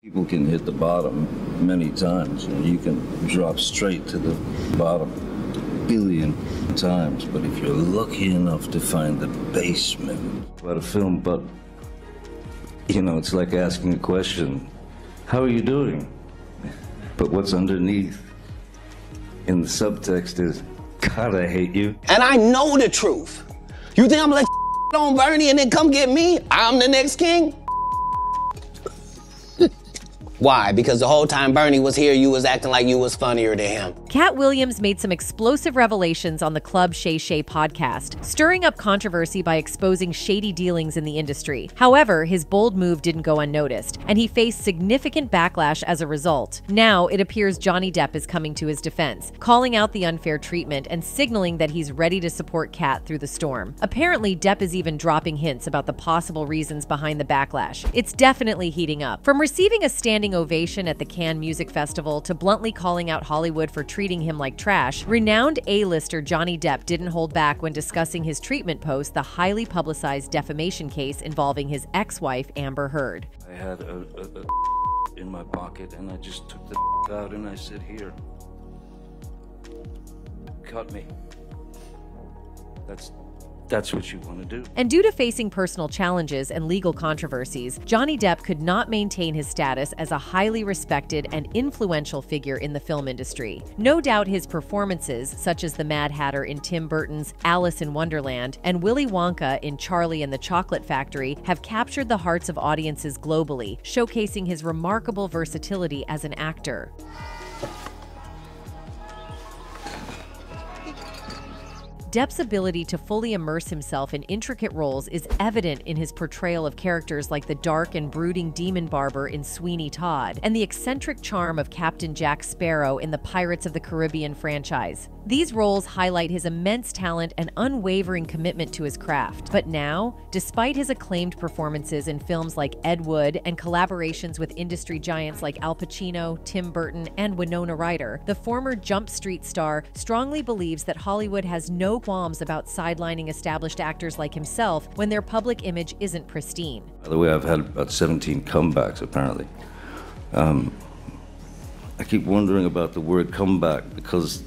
People can hit the bottom many times, and you can drop straight to the bottom a billion times. But if you're lucky enough to find the basement about a film, but you know, it's like asking a question, how are you doing? But what's underneath in the subtext is, God, I hate you. And I know the truth. You think I'm gonna let on Bernie and then come get me? I'm the next king? Why? Because the whole time Bernie was here, you was acting like you was funnier than him. Katt Williams made some explosive revelations on the Club Shay Shay podcast, stirring up controversy by exposing shady dealings in the industry. However, his bold move didn't go unnoticed, and he faced significant backlash as a result. Now, it appears Johnny Depp is coming to his defense, calling out the unfair treatment and signaling that he's ready to support Katt through the storm. Apparently, Depp is even dropping hints about the possible reasons behind the backlash. It's definitely heating up. From receiving a standing ovation at the Cannes Music Festival to bluntly calling out Hollywood for treating him like trash, renowned A-lister Johnny Depp didn't hold back when discussing his treatment post, the highly publicized defamation case involving his ex-wife Amber Heard. I had a in my pocket, and I just took the out and I said, here, cut me. That's what you want to do. And due to facing personal challenges and legal controversies, Johnny Depp could not maintain his status as a highly respected and influential figure in the film industry. No doubt his performances, such as the Mad Hatter in Tim Burton's Alice in Wonderland and Willy Wonka in Charlie and the Chocolate Factory, have captured the hearts of audiences globally, showcasing his remarkable versatility as an actor. Depp's ability to fully immerse himself in intricate roles is evident in his portrayal of characters like the dark and brooding demon barber in Sweeney Todd and the eccentric charm of Captain Jack Sparrow in the Pirates of the Caribbean franchise. These roles highlight his immense talent and unwavering commitment to his craft. But now, despite his acclaimed performances in films like Ed Wood and collaborations with industry giants like Al Pacino, Tim Burton, and Winona Ryder, the former Jump Street star strongly believes that Hollywood has no qualms about sidelining established actors like himself when their public image isn't pristine. By the way, I've had about 17 comebacks, apparently. I keep wondering about the word comeback because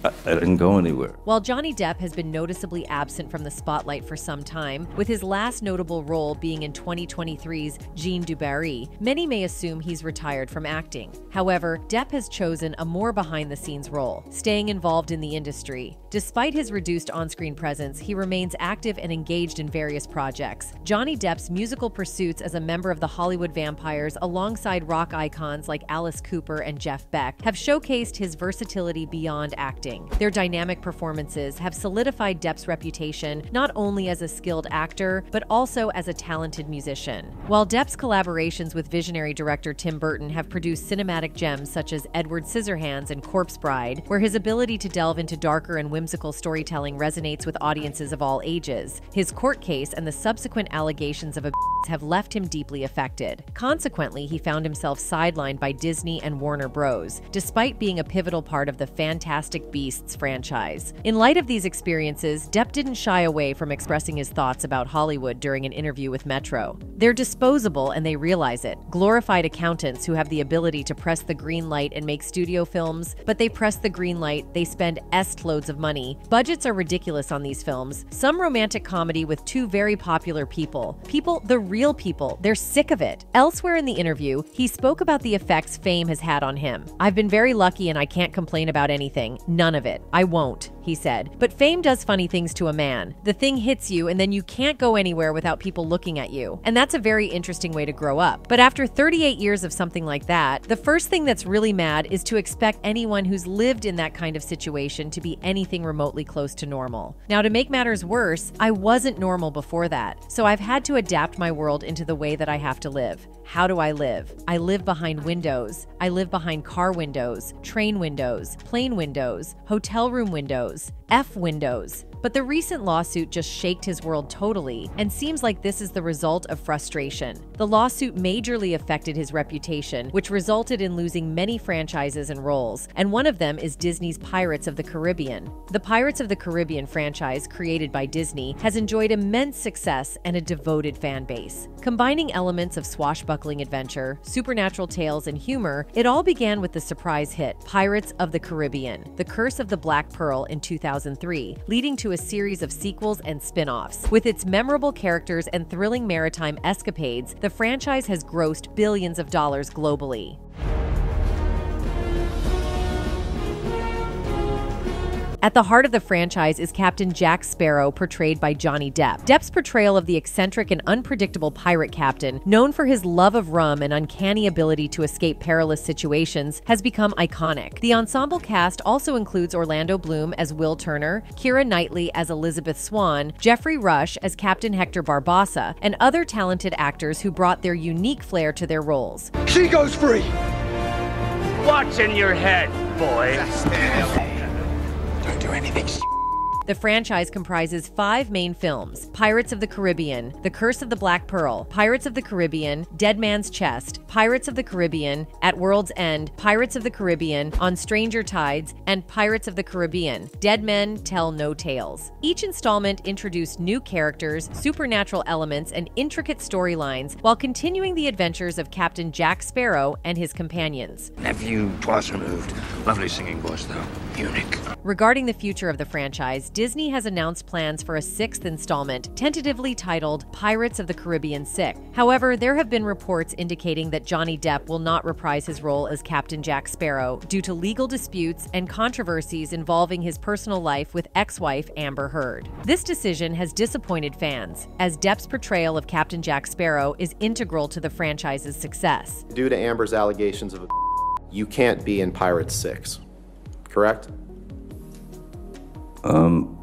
I didn't go anywhere. While Johnny Depp has been noticeably absent from the spotlight for some time, with his last notable role being in 2023's Jean du Barry, many may assume he's retired from acting. However, Depp has chosen a more behind-the-scenes role, staying involved in the industry. Despite his reduced on-screen presence, he remains active and engaged in various projects. Johnny Depp's musical pursuits as a member of the Hollywood Vampires alongside rock icons like Alice Cooper and Jeff Beck have showcased his versatility beyond acting. Their dynamic performances have solidified Depp's reputation not only as a skilled actor, but also as a talented musician. While Depp's collaborations with visionary director Tim Burton have produced cinematic gems such as Edward Scissorhands and Corpse Bride, where his ability to delve into darker and whimsical storytelling resonates with audiences of all ages, his court case and the subsequent allegations of abuse have left him deeply affected. Consequently, he found himself sidelined by Disney and Warner Bros., despite being a pivotal part of the Fantastic Beasts franchise. In light of these experiences, Depp didn't shy away from expressing his thoughts about Hollywood during an interview with Metro. They're disposable and they realize it. Glorified accountants who have the ability to press the green light and make studio films, but they press the green light, they spend loads of money. Budgets are ridiculous on these films. Some romantic comedy with two very popular people. The real people. They're sick of it. Elsewhere in the interview, he spoke about the effects fame has had on him. I've been very lucky and I can't complain about anything. None of it. I won't, he said. But fame does funny things to a man. The thing hits you and then you can't go anywhere without people looking at you. And that's a very interesting way to grow up. But after 38 years of something like that, the first thing that's really mad is to expect anyone who's lived in that kind of situation to be anything remotely close to normal. Now, to make matters worse, I wasn't normal before that. So I've had to adapt my world into the way that I have to live. How do I live? I live behind windows. I live behind car windows, train windows, plane windows, hotel room windows. F Windows. But the recent lawsuit just shaked his world totally, and seems like this is the result of frustration. The lawsuit majorly affected his reputation, which resulted in losing many franchises and roles, and one of them is Disney's Pirates of the Caribbean. The Pirates of the Caribbean franchise, created by Disney, has enjoyed immense success and a devoted fan base. Combining elements of swashbuckling adventure, supernatural tales, and humor, it all began with the surprise hit, Pirates of the Caribbean: The Curse of the Black Pearl in 2003, leading to a series of sequels and spin-offs. With its memorable characters and thrilling maritime escapades, the franchise has grossed billions of dollars globally. At the heart of the franchise is Captain Jack Sparrow, portrayed by Johnny Depp. Depp's portrayal of the eccentric and unpredictable pirate captain, known for his love of rum and uncanny ability to escape perilous situations, has become iconic. The ensemble cast also includes Orlando Bloom as Will Turner, Keira Knightley as Elizabeth Swann, Jeffrey Rush as Captain Hector Barbossa, and other talented actors who brought their unique flair to their roles. She goes free! What's in your head, boy? Don't do anything. The franchise comprises 5 main films: Pirates of the Caribbean, The Curse of the Black Pearl, Pirates of the Caribbean, Dead Man's Chest, Pirates of the Caribbean, At World's End, Pirates of the Caribbean, On Stranger Tides, and Pirates of the Caribbean: Dead Men Tell No Tales. Each installment introduced new characters, supernatural elements, and intricate storylines while continuing the adventures of Captain Jack Sparrow and his companions. Nephew twice removed. Lovely singing voice, though. Unique. Regarding the future of the franchise, Disney has announced plans for a 6th installment, tentatively titled Pirates of the Caribbean 6. However, there have been reports indicating that Johnny Depp will not reprise his role as Captain Jack Sparrow due to legal disputes and controversies involving his personal life with ex-wife Amber Heard. This decision has disappointed fans, as Depp's portrayal of Captain Jack Sparrow is integral to the franchise's success. Due to Amber's allegations of you can't be in Pirates 6, correct?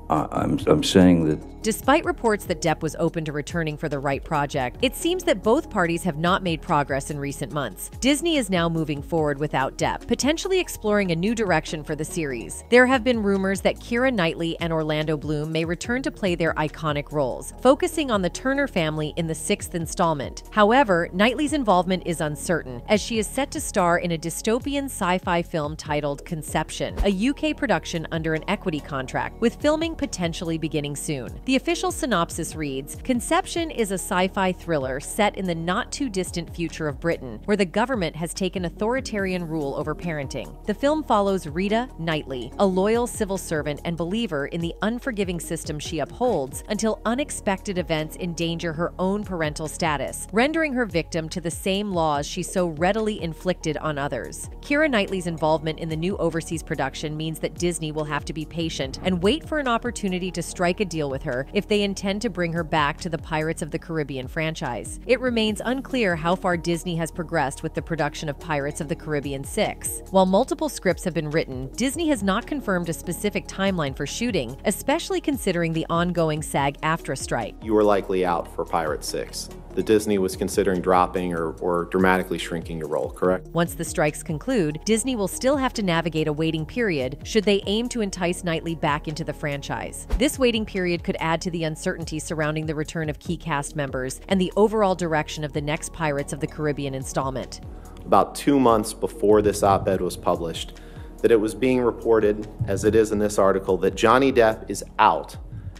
I'm saying that Despite reports that Depp was open to returning for the right project, it seems that both parties have not made progress in recent months. Disney is now moving forward without Depp, potentially exploring a new direction for the series. There have been rumors that Keira Knightley and Orlando Bloom may return to play their iconic roles, focusing on the Turner family in the 6th installment. However, Knightley's involvement is uncertain, as she is set to star in a dystopian sci-fi film titled Conception, a UK production under an equity contract, with filming potentially beginning soon. The official synopsis reads, Conception is a sci-fi thriller set in the not-too-distant future of Britain, where the government has taken authoritarian rule over parenting. The film follows Rita Knightley, a loyal civil servant and believer in the unforgiving system she upholds, until unexpected events endanger her own parental status, rendering her victim to the same laws she so readily inflicted on others. Keira Knightley's involvement in the new overseas production means that Disney will have to be patient and wait for an opportunity to strike a deal with her if they intend to bring her back to the Pirates of the Caribbean franchise. It remains unclear how far Disney has progressed with the production of Pirates of the Caribbean 6. While multiple scripts have been written, Disney has not confirmed a specific timeline for shooting, especially considering the ongoing SAG-AFTRA strike. You were likely out for Pirates 6. The Disney was considering dropping or dramatically shrinking your role, correct? Once the strikes conclude, Disney will still have to navigate a waiting period should they aim to entice Knightley back into the franchise. This waiting period could add to the uncertainty surrounding the return of key cast members and the overall direction of the next Pirates of the Caribbean installment. About 2 months before this op-ed was published, that it was being reported, as it is in this article, that Johnny Depp is out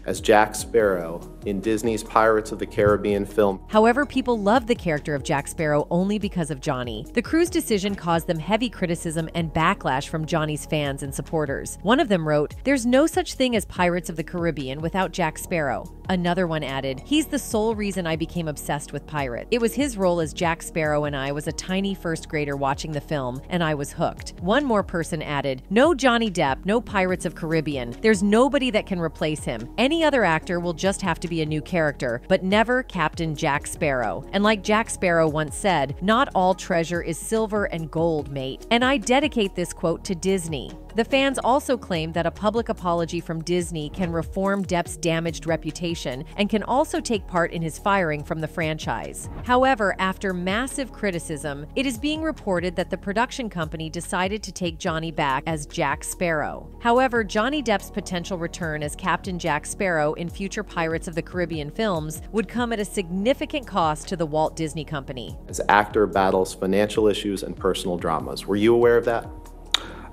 as Jack Sparrow in Disney's Pirates of the Caribbean film. However, people love the character of Jack Sparrow only because of Johnny. The crew's decision caused them heavy criticism and backlash from Johnny's fans and supporters. One of them wrote, "There's no such thing as Pirates of the Caribbean without Jack Sparrow." Another one added, "He's the sole reason I became obsessed with Pirate. It was his role as Jack Sparrow and I was a tiny first grader watching the film, and I was hooked." One more person added, "No Johnny Depp, no Pirates of Caribbean. There's nobody that can replace him. Any other actor will just have to be a new character, but never Captain Jack Sparrow. And like Jack Sparrow once said, not all treasure is silver and gold, mate." And I dedicate this quote to Disney. The fans also claim that a public apology from Disney can reform Depp's damaged reputation and can also take part in his firing from the franchise. However, after massive criticism, it is being reported that the production company decided to take Johnny back as Jack Sparrow. However, Johnny Depp's potential return as Captain Jack Sparrow in future Pirates of the Caribbean films would come at a significant cost to the Walt Disney Company. As actor battles financial issues and personal dramas. Were you aware of that?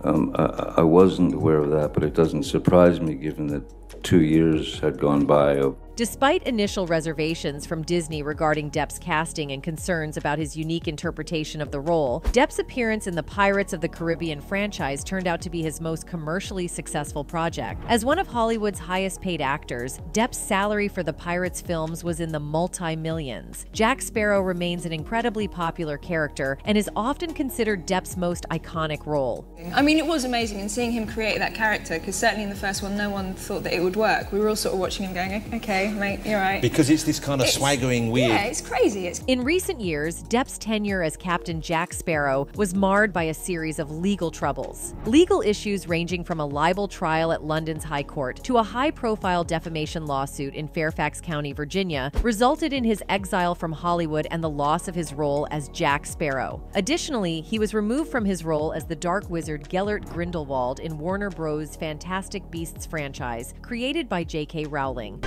I wasn't aware of that, but it doesn't surprise me given that 2 years had gone by of Despite initial reservations from Disney regarding Depp's casting and concerns about his unique interpretation of the role, Depp's appearance in the Pirates of the Caribbean franchise turned out to be his most commercially successful project. As one of Hollywood's highest-paid actors, Depp's salary for the Pirates films was in the multi-millions. Jack Sparrow remains an incredibly popular character and is often considered Depp's most iconic role. I mean, it was amazing, and seeing him create that character, because certainly in the first one, no one thought that it would work. We were all sort of watching him going, okay, mate, you're right. Because it's this kind of swaggering weird. Yeah, it's crazy. In recent years, Depp's tenure as Captain Jack Sparrow was marred by a series of legal troubles. Legal issues ranging from a libel trial at London's High Court to a high-profile defamation lawsuit in Fairfax County, Virginia, resulted in his exile from Hollywood and the loss of his role as Jack Sparrow. Additionally, he was removed from his role as the dark wizard Gellert Grindelwald in Warner Bros.' Fantastic Beasts franchise, created by J.K. Rowling.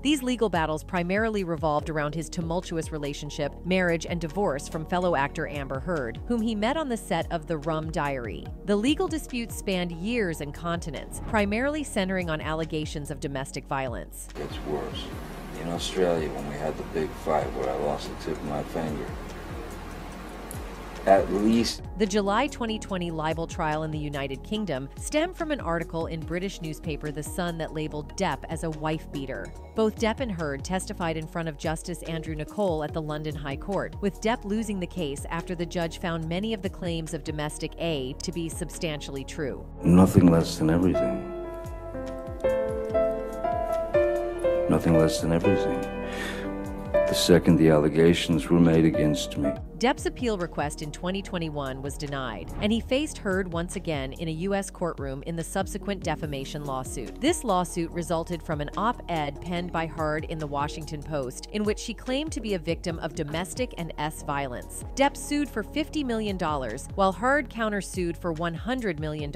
These legal battles primarily revolved around his tumultuous relationship, marriage, and divorce from fellow actor Amber Heard, whom he met on the set of The Rum Diary. The legal disputes spanned years and continents, primarily centering on allegations of domestic violence. It gets worse. In Australia, when we had the big fight where I lost the tip of my finger, at least. The July 2020 libel trial in the United Kingdom stemmed from an article in British newspaper The Sun that labeled Depp as a wife-beater. Both Depp and Heard testified in front of Justice Andrew Nicol at the London High Court, with Depp losing the case after the judge found many of the claims of domestic A to be substantially true. Nothing less than everything. Nothing less than everything. The second the allegations were made against me. Depp's appeal request in 2021 was denied, and he faced Heard once again in a U.S. courtroom in the subsequent defamation lawsuit. This lawsuit resulted from an op-ed penned by Heard in the Washington Post, in which she claimed to be a victim of domestic and violence. Depp sued for $50 million, while Heard countersued for $100 million.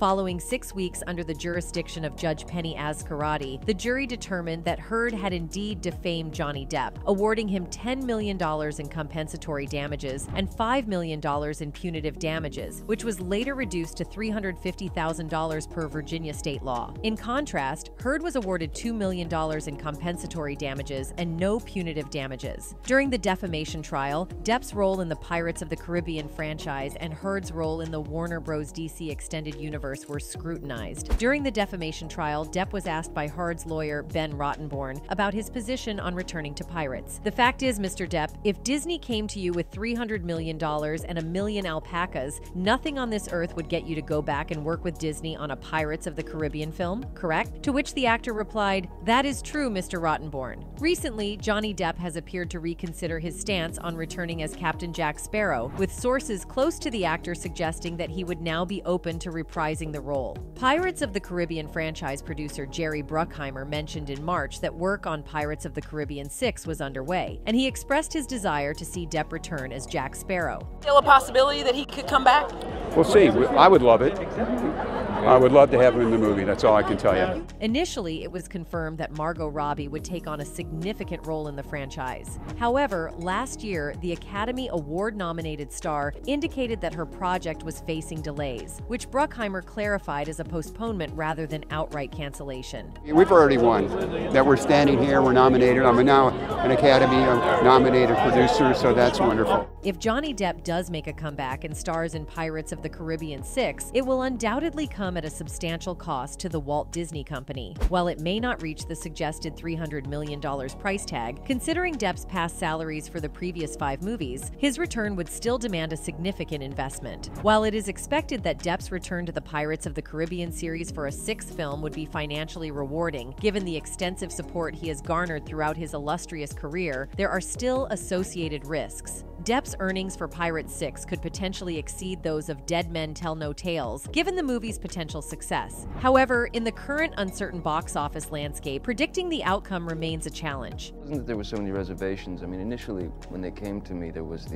Following 6 weeks under the jurisdiction of Judge Penny Azcarate, the jury determined that Heard had indeed defamed Johnny Depp, awarding him $10 million in compensatory damages and $5 million in punitive damages, which was later reduced to $350,000 per Virginia state law. In contrast, Heard was awarded $2 million in compensatory damages and no punitive damages. During the defamation trial, Depp's role in the Pirates of the Caribbean franchise and Heard's role in the Warner Bros. DC Extended Universe were scrutinized. During the defamation trial, Depp was asked by Heard's lawyer, Ben Rottenborn, about his position on returning to Pirates. The fact is, Mr. Depp, if Disney came to you with $300 million and a million alpacas, nothing on this earth would get you to go back and work with Disney on a Pirates of the Caribbean film, correct? To which the actor replied, "That is true, Mr. Rottenborn." Recently, Johnny Depp has appeared to reconsider his stance on returning as Captain Jack Sparrow, with sources close to the actor suggesting that he would now be open to reprising the role. Pirates of the Caribbean franchise producer Jerry Bruckheimer mentioned in March that work on Pirates of the Caribbean 6 was underway, and he expressed his desire to see Depp return as Jack Sparrow. Still a possibility that he could come back? We'll see. I would love it. I would love to have him in the movie. That's all I can tell you. Initially, it was confirmed that Margot Robbie would take on a significant role in the franchise. However, last year, the Academy Award-nominated star indicated that her project was facing delays, which Bruckheimer clarified as a postponement rather than outright cancellation. We've already won. That we're standing here, we're nominated. I'm now an Academy-nominated producer, so that's wonderful. If Johnny Depp does make a comeback and stars in Pirates of the Caribbean 6, it will undoubtedly come at a substantial cost to the Walt Disney Company. While it may not reach the suggested $300 million price tag, considering Depp's past salaries for the previous 5 movies, his return would still demand a significant investment. While it is expected that Depp's return to the Pirates of the Caribbean series for a 6th film would be financially rewarding, given the extensive support he has garnered throughout his illustrious career, there are still associated risks. Depp's earnings for Pirates 6 could potentially exceed those of Dead Men Tell No Tales, given the movie's potential success. However, in the current uncertain box office landscape, predicting the outcome remains a challenge. It wasn't that there were so many reservations. I mean, initially, when they came to me, there was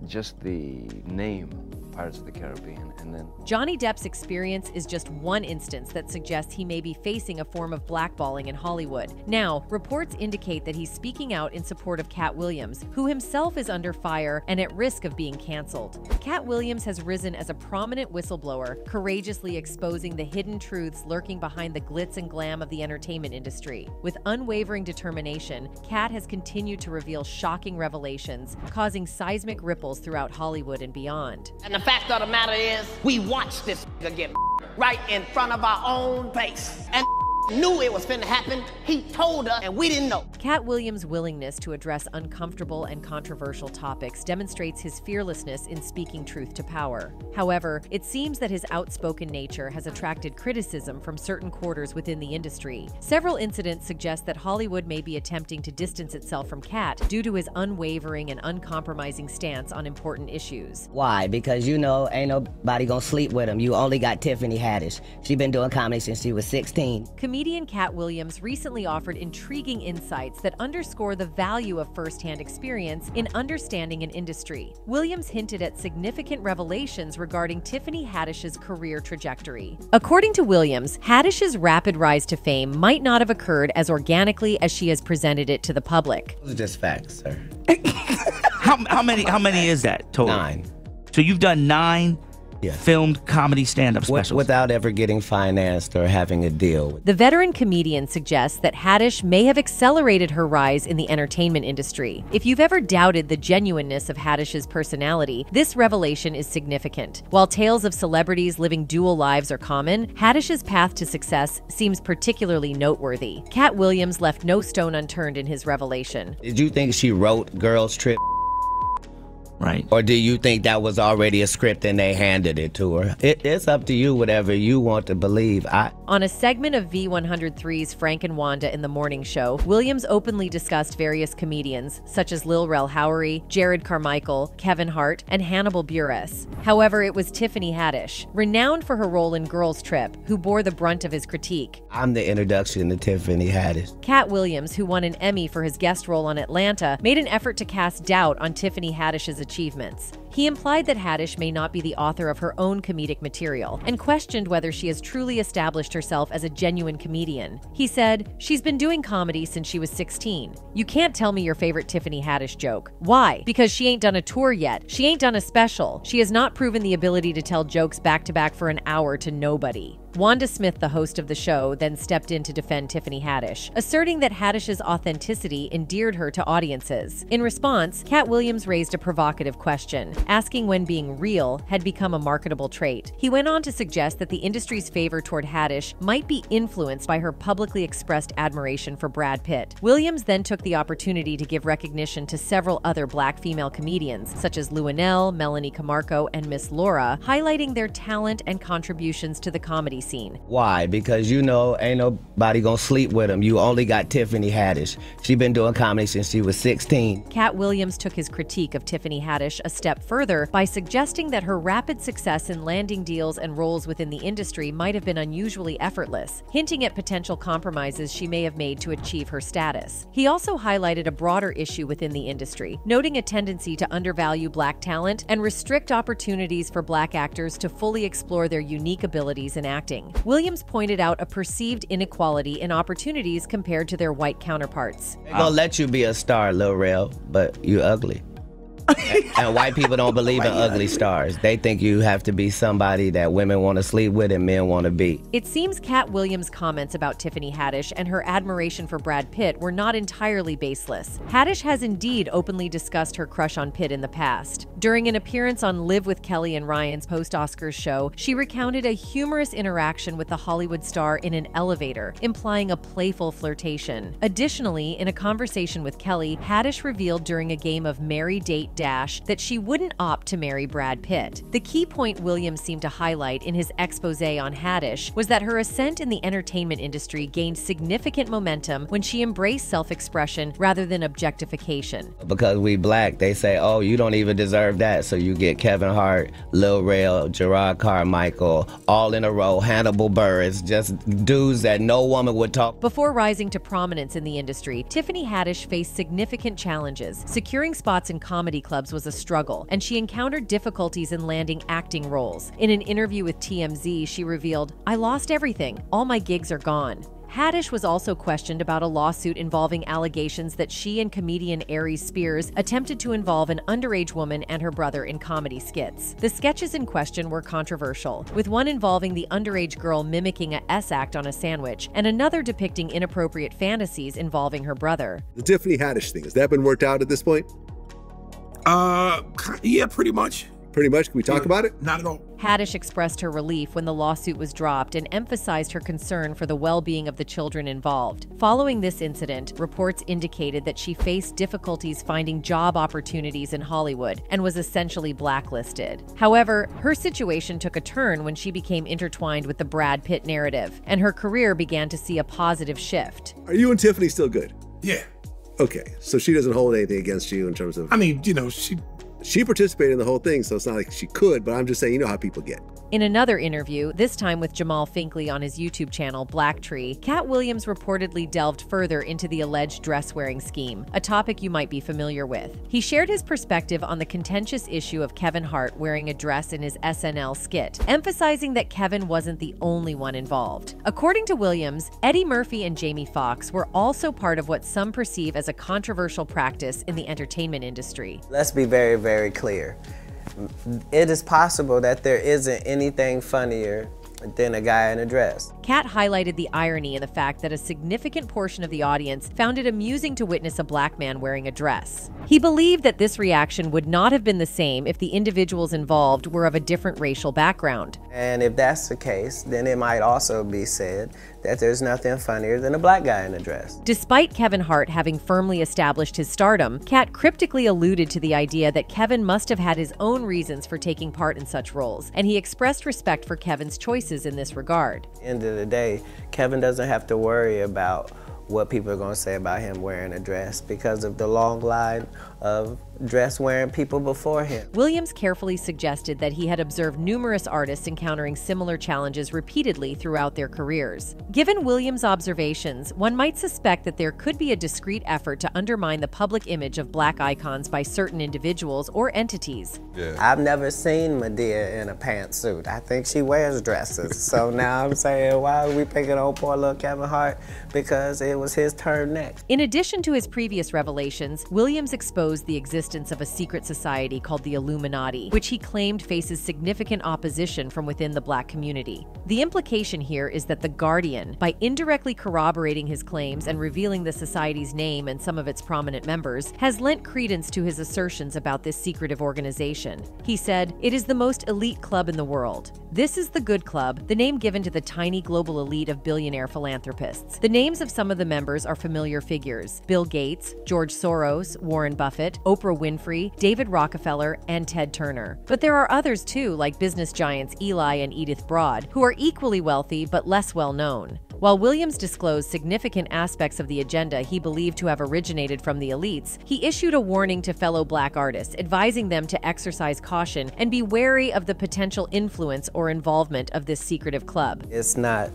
just the name, Pirates of the Caribbean, and then Johnny Depp's experience is just one instance that suggests he may be facing a form of blackballing in Hollywood. Now, reports indicate that he's speaking out in support of Katt Williams, who himself is under fire and at risk of being canceled. Katt Williams has risen as a prominent whistleblower, courageously exposing the hidden truths lurking behind the glitz and glam of the entertainment industry. With unwavering determination, Katt has continued to reveal shocking revelations, causing seismic ripples throughout Hollywood and beyond. And the fact of the matter is, we watched this get right in front of our own face. And knew it was finna happen. He told us, and we didn't know. Katt Williams' willingness to address uncomfortable and controversial topics demonstrates his fearlessness in speaking truth to power. However, it seems that his outspoken nature has attracted criticism from certain quarters within the industry. Several incidents suggest that Hollywood may be attempting to distance itself from Katt due to his unwavering and uncompromising stance on important issues. Why? Because you know, ain't nobody gonna sleep with him. You only got Tiffany Haddish. She been doing comedy since she was 16. Comedian Katt Williams recently offered intriguing insights that underscore the value of first-hand experience in understanding an industry. Williams hinted at significant revelations regarding Tiffany Haddish's career trajectory. According to Williams, Haddish's rapid rise to fame might not have occurred as organically as she has presented it to the public. Those are just facts, sir. How many is that total? 9. So you've done 9 filmed comedy stand-up specials. Without ever getting financed or having a deal. The veteran comedian suggests that Haddish may have accelerated her rise in the entertainment industry. If you've ever doubted the genuineness of Haddish's personality, this revelation is significant. While tales of celebrities living dual lives are common, Haddish's path to success seems particularly noteworthy. Katt Williams left no stone unturned in his revelation. Did you think she wrote Girls Trip? Right. Or do you think that was already a script and they handed it to her? It's up to you, whatever you want to believe. On a segment of V103's Frank and Wanda in the Morning Show, Williams openly discussed various comedians, such as Lil Rel Howery, Jared Carmichael, Kevin Hart, and Hannibal Buress. However, it was Tiffany Haddish, renowned for her role in Girls Trip, who bore the brunt of his critique. I'm the introduction to Tiffany Haddish. Katt Williams, who won an Emmy for his guest role on Atlanta, made an effort to cast doubt on Tiffany Haddish's achievements. He implied that Haddish may not be the author of her own comedic material and questioned whether she has truly established herself as a genuine comedian. He said, "She's been doing comedy since she was 16. You can't tell me your favorite Tiffany Haddish joke. Why? Because she ain't done a tour yet. She ain't done a special. She has not proven the ability to tell jokes back-to-back for an hour to nobody." Wanda Smith, the host of the show, then stepped in to defend Tiffany Haddish, asserting that Haddish's authenticity endeared her to audiences. In response, Katt Williams raised a provocative question, asking when being real had become a marketable trait. He went on to suggest that the industry's favor toward Haddish might be influenced by her publicly expressed admiration for Brad Pitt. Williams then took the opportunity to give recognition to several other black female comedians, such as Luanell, Melanie Camarco, and Miss Laura, highlighting their talent and contributions to the comedy scene. Why? Because you know, ain't nobody gonna sleep with him. You only got Tiffany Haddish. She been doing comedy since she was 16. Katt Williams took his critique of Tiffany Haddish a step further by suggesting that her rapid success in landing deals and roles within the industry might have been unusually effortless, hinting at potential compromises she may have made to achieve her status. He also highlighted a broader issue within the industry, noting a tendency to undervalue black talent and restrict opportunities for black actors to fully explore their unique abilities in acting. Williams pointed out a perceived inequality in opportunities compared to their white counterparts. They're gonna let you be a star, Lil Rel, but you ugly. And white people don't believe in ugly stars. They think you have to be somebody that women want to sleep with and men want to be. It seems Katt Williams' comments about Tiffany Haddish and her admiration for Brad Pitt were not entirely baseless. Haddish has indeed openly discussed her crush on Pitt in the past. During an appearance on Live with Kelly and Ryan's post-Oscars show, she recounted a humorous interaction with the Hollywood star in an elevator, implying a playful flirtation. Additionally, in a conversation with Kelly, Haddish revealed during a game of Marry, Date, Dash that she wouldn't opt to marry Brad Pitt. The key point Williams seemed to highlight in his expose on Haddish was that her ascent in the entertainment industry gained significant momentum when she embraced self-expression rather than objectification. Because we black, they say, oh, you don't even deserve that, so you get Kevin Hart, Lil Rel, Gerard Carmichael, all in a row, Hannibal Buress, just dudes that no woman would talk. Before rising to prominence in the industry, Tiffany Haddish faced significant challenges. Securing spots in comedy clubs was a struggle, and she encountered difficulties in landing acting roles. In an interview with TMZ, she revealed, "I lost everything. All my gigs are gone." Haddish was also questioned about a lawsuit involving allegations that she and comedian Aries Spears attempted to involve an underage woman and her brother in comedy skits. The sketches in question were controversial, with one involving the underage girl mimicking a S-act on a sandwich and another depicting inappropriate fantasies involving her brother. The Tiffany Haddish thing, has that been worked out at this point? Yeah, pretty much. Pretty much? Can we talk about it? Not at all. Haddish expressed her relief when the lawsuit was dropped and emphasized her concern for the well-being of the children involved. Following this incident, reports indicated that she faced difficulties finding job opportunities in Hollywood and was essentially blacklisted. However, her situation took a turn when she became intertwined with the Brad Pitt narrative, and her career began to see a positive shift. Are you and Tiffany still good? Yeah. Okay, so she doesn't hold anything against you in terms of... I mean, you know, She participated in the whole thing, so it's not like she could, but I'm just saying, you know how people get. In another interview, this time with Jamal Finkley on his YouTube channel, Black Tree, Katt Williams reportedly delved further into the alleged dress-wearing scheme, a topic you might be familiar with. He shared his perspective on the contentious issue of Kevin Hart wearing a dress in his SNL skit, emphasizing that Kevin wasn't the only one involved. According to Williams, Eddie Murphy and Jamie Foxx were also part of what some perceive as a controversial practice in the entertainment industry. Let's be very, very clear. It is possible that there isn't anything funnier than a guy in a dress. Katt highlighted the irony in the fact that a significant portion of the audience found it amusing to witness a black man wearing a dress. He believed that this reaction would not have been the same if the individuals involved were of a different racial background. And if that's the case, then it might also be said that there's nothing funnier than a black guy in a dress. Despite Kevin Hart having firmly established his stardom, Katt cryptically alluded to the idea that Kevin must have had his own reasons for taking part in such roles, and he expressed respect for Kevin's choices in this regard. At the end of the day, Kevin doesn't have to worry about what people are going to say about him wearing a dress because of the long line of dress-wearing people before him. Williams carefully suggested that he had observed numerous artists encountering similar challenges repeatedly throughout their careers. Given Williams' observations, one might suspect that there could be a discreet effort to undermine the public image of black icons by certain individuals or entities. Yeah. I've never seen Madea in a pantsuit. I think she wears dresses. So now I'm saying, why are we picking on poor little Kevin Hart? Because it was his turn next. In addition to his previous revelations, Williams exposed the existence of a secret society called the Illuminati, which he claimed faces significant opposition from within the black community. The implication here is that the Guardian, by indirectly corroborating his claims and revealing the society's name and some of its prominent members, has lent credence to his assertions about this secretive organization. He said, "It is the most elite club in the world. This is the Good Club, the name given to the tiny global elite of billionaire philanthropists. The names of some of the members are familiar figures: Bill Gates, George Soros, Warren Buffett, Oprah Winfrey, David Rockefeller, and Ted Turner. But there are others too, like business giants Eli and Edith Broad, who are equally wealthy but less well known." While Williams disclosed significant aspects of the agenda he believed to have originated from the elites, he issued a warning to fellow black artists, advising them to exercise caution and be wary of the potential influence or involvement of this secretive club. It's not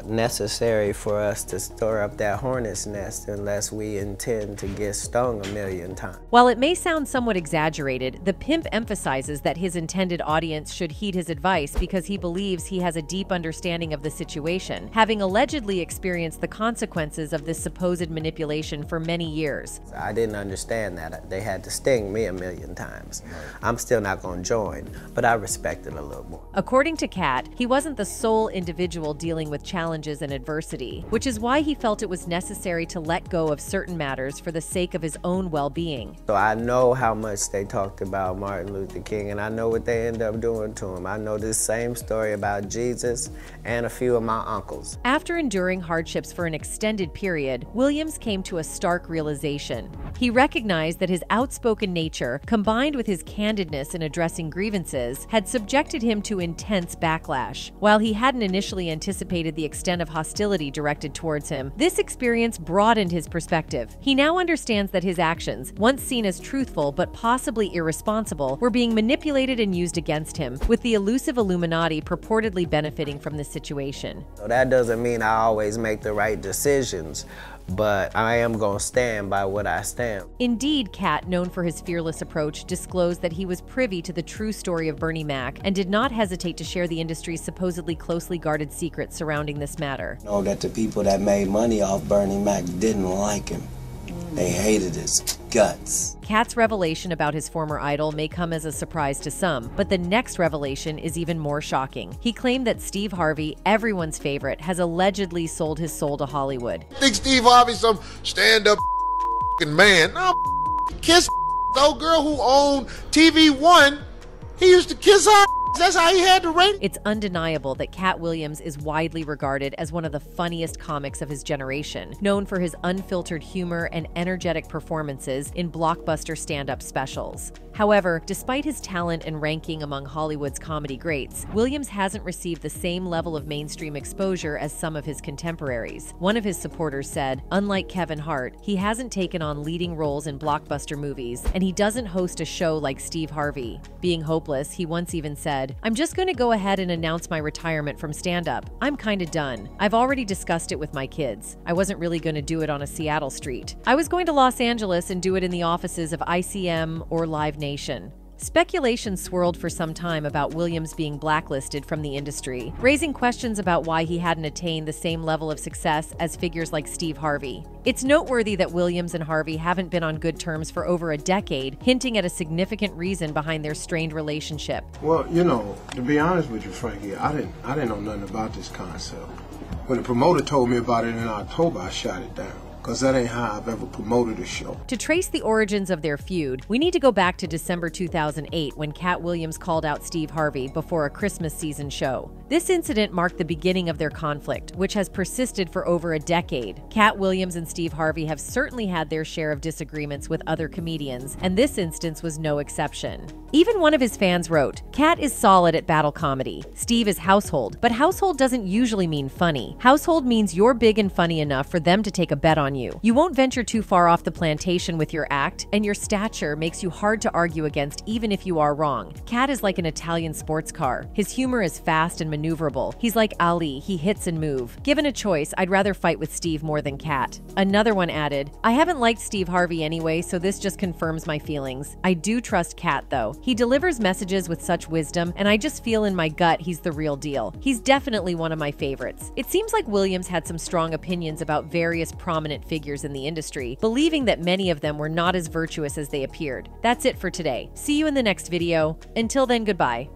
necessary for us to stir up that hornet's nest unless we intend to get stung a million times. While it may sound somewhat exaggerated, the pimp emphasizes that his intended audience should heed his advice because he believes he has a deep understanding of the situation, having allegedly experienced the consequences of this supposed manipulation for many years. I didn't understand that. They had to sting me a million times. I'm still not going to join, but I respect it a little more. According to Katt, he wasn't the sole individual dealing with challenges and adversity, which is why he felt it was necessary to let go of certain matters for the sake of his own well-being. So I know how much they talked about Martin Luther King, and I know what they ended up doing to him. I know this same story about Jesus and a few of my uncles. After enduring hardships for an extended period, Williams came to a stark realization. He recognized that his outspoken nature, combined with his candidness in addressing grievances, had subjected him to intense backlash. While he hadn't initially anticipated the extent of hostility directed towards him, this experience broadened his perspective. He now understands that his actions, once seen as truthful but possibly irresponsible, were being manipulated and used against him, with the elusive Illuminati purportedly benefiting from this situation. So that doesn't mean I always make the right decisions, but I am going to stand by what I stand. Indeed, Katt, known for his fearless approach, disclosed that he was privy to the true story of Bernie Mac and did not hesitate to share the industry's supposedly closely guarded secrets surrounding this matter. Know that the people that made money off Bernie Mac didn't like him. They hated his guts. Katt's revelation about his former idol may come as a surprise to some, but the next revelation is even more shocking. He claimed that Steve Harvey, everyone's favorite, has allegedly sold his soul to Hollywood. I think Steve Harvey's some stand-up man. No, kiss the old girl who owned TV One. He used to kiss her. That's how he had to rate. It's undeniable that Katt Williams is widely regarded as one of the funniest comics of his generation, known for his unfiltered humor and energetic performances in blockbuster stand-up specials. However, despite his talent and ranking among Hollywood's comedy greats, Williams hasn't received the same level of mainstream exposure as some of his contemporaries. One of his supporters said, unlike Kevin Hart, he hasn't taken on leading roles in blockbuster movies, and he doesn't host a show like Steve Harvey. Being hopeless, he once even said, I'm just going to go ahead and announce my retirement from stand-up. I'm kinda done. I've already discussed it with my kids. I wasn't really going to do it on a Seattle street. I was going to Los Angeles and do it in the offices of ICM or Live Nation. Speculation swirled for some time about Williams being blacklisted from the industry, raising questions about why he hadn't attained the same level of success as figures like Steve Harvey. It's noteworthy that Williams and Harvey haven't been on good terms for over a decade, hinting at a significant reason behind their strained relationship. Well, you know, to be honest with you, Frankie, I didn't know nothing about this concept. When the promoter told me about it in October, I shot it down. Because that ain't how I've ever promoted a show. To trace the origins of their feud, we need to go back to December 2008 when Katt Williams called out Steve Harvey before a Christmas season show. This incident marked the beginning of their conflict, which has persisted for over a decade. Katt Williams and Steve Harvey have certainly had their share of disagreements with other comedians, and this instance was no exception. Even one of his fans wrote, Katt is solid at battle comedy. Steve is household, but household doesn't usually mean funny. Household means you're big and funny enough for them to take a bet on you. You won't venture too far off the plantation with your act, and your stature makes you hard to argue against even if you are wrong. Katt is like an Italian sports car. His humor is fast and maneuverable. He's like Ali, he hits and move. Given a choice, I'd rather fight with Steve more than Katt. Another one added, I haven't liked Steve Harvey anyway, so this just confirms my feelings. I do trust Katt though. He delivers messages with such wisdom, and I just feel in my gut he's the real deal. He's definitely one of my favorites. It seems like Williams had some strong opinions about various prominent figures in the industry, believing that many of them were not as virtuous as they appeared. That's it for today. See you in the next video. Until then, goodbye.